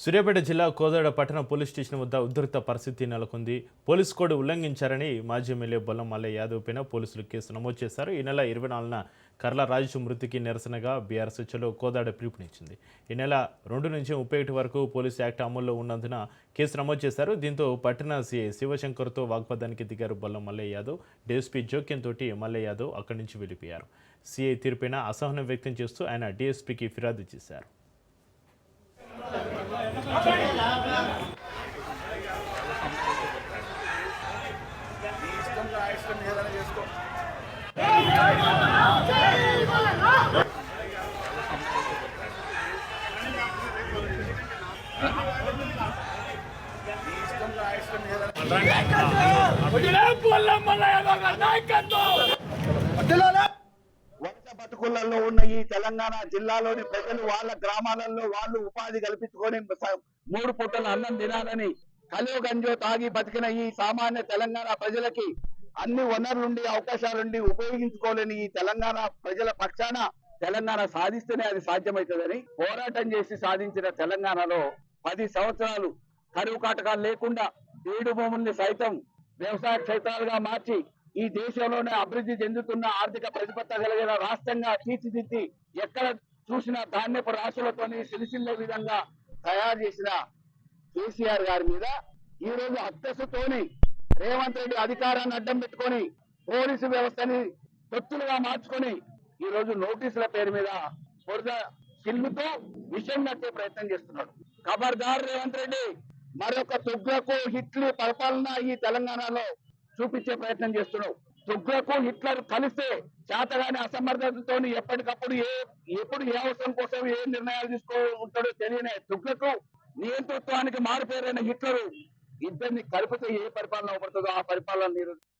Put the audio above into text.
సూర్యాపేట జిల్లా కోదాడ పట్టణ police station వద్ద ఉద్రిక్త పరిస్థితి నెలకొంది. పోలీస్ కోడ్ ఉల్లంఘించారని మాజీ ఎమ్మెల్యే బొల్లం మల్లయ్య యాదవ్ పైన పోలీసులు కేసు నమోదు చేశారు. ఈ నెల 24న కర్ల రాజు మృతికి నిరసనగా బీఆర్ఎస్ చలో కోదాడ పిలుపునిచ్చింది. ఈ నెల 2 నుంచి 31 వరకు పోలీస్ యాక్ట్ అమల్లో ఉన్నందున కేసు నమోదు చేశారు. దీంతో పట్టణ సీఐ శివశంకర్తో వాగ్వాదానికి దిగారు బొల్లం మల్లయ్య యాదవ్. డీఎస్పీ జోక్యంతో మల్లయ్య యాదవ్ అక్కడి నుంచి వెళ్ళిపోయారు. సీఐ తీరుపైన అసహనం వ్యక్తం చేస్తూ ఆయన డీఎస్పీకి ఫిర్యాదు చేశారు. వలస బతుకులలో ఉన్న ఈ తెలంగాణ జిల్లాలోని ప్రజలు వాళ్ళ గ్రామాలలో వాళ్ళు ఉపాధి కల్పించుకొని 3 పూటల అన్నం తినాలని కలియో గంజో తాగి బతికిన ఈ సామాన్య తెలంగాణ ప్రజలకి అన్ని వనరులుండి అవకాశాలుండి ఉపయోగించుకోలేని ఈ తెలంగాణ ప్రజల పక్షాన తెలంగాణ సాధిస్తేనే అది సాధ్యమవుతుందని పోరాటం చేసి సాధించిన తెలంగాణలో 10 సంవత్సరాలు కరువు కాటకాలు లేకుండా బీడు భూముల్ని సైతం వ్యవసాయ క్షేత్రాలుగా మార్చి ఈ దేశంలోనే అభివృద్ధి చెందుతున్న ఆర్థిక ప్రతిపత్త కలిగిన రాష్ట్రంగా తీర్చిదిద్ది ఎక్కడ చూసిన ధాన్యపు రాశులతోని సిలిసిల్లే విధంగా తయారు చేసిన కేసీఆర్ గారి మీద ఈ రోజు అక్కసుతోని రేవంత్ రెడ్డి అధికారాన్ని అడ్డం పెట్టుకొని పోలీసు వ్యవస్థని తొత్తులుగా మార్చుకొని ఈ రోజు నోటీసుల పేరు మీద బురద సిల్లుతో విషయం కట్టే ప్రయత్నం చేస్తున్నాడు. ఖబర్దార్ రేవంత్ రెడ్డి, మరొక తుగ్లకు హిట్లీ పరిపాలన ఈ తెలంగాణలో చూపించే ప్రయత్నం చేస్తున్నావు. తుగ్లకు హిట్లర్ కలిస్తే చేతగాని అసమర్థతతో ఎప్పటికప్పుడు ఎప్పుడు ఏ అవసరం కోసం ఏ నిర్ణయాలు తీసుకుంటాడో తెలియని తుగ్లకు నియంతృత్వానికి మారుపేరైన హిట్లరు ఇద్దరిని కలిపితే ఏ పరిపాలన అవబడుతుందో ఆ పరిపాలన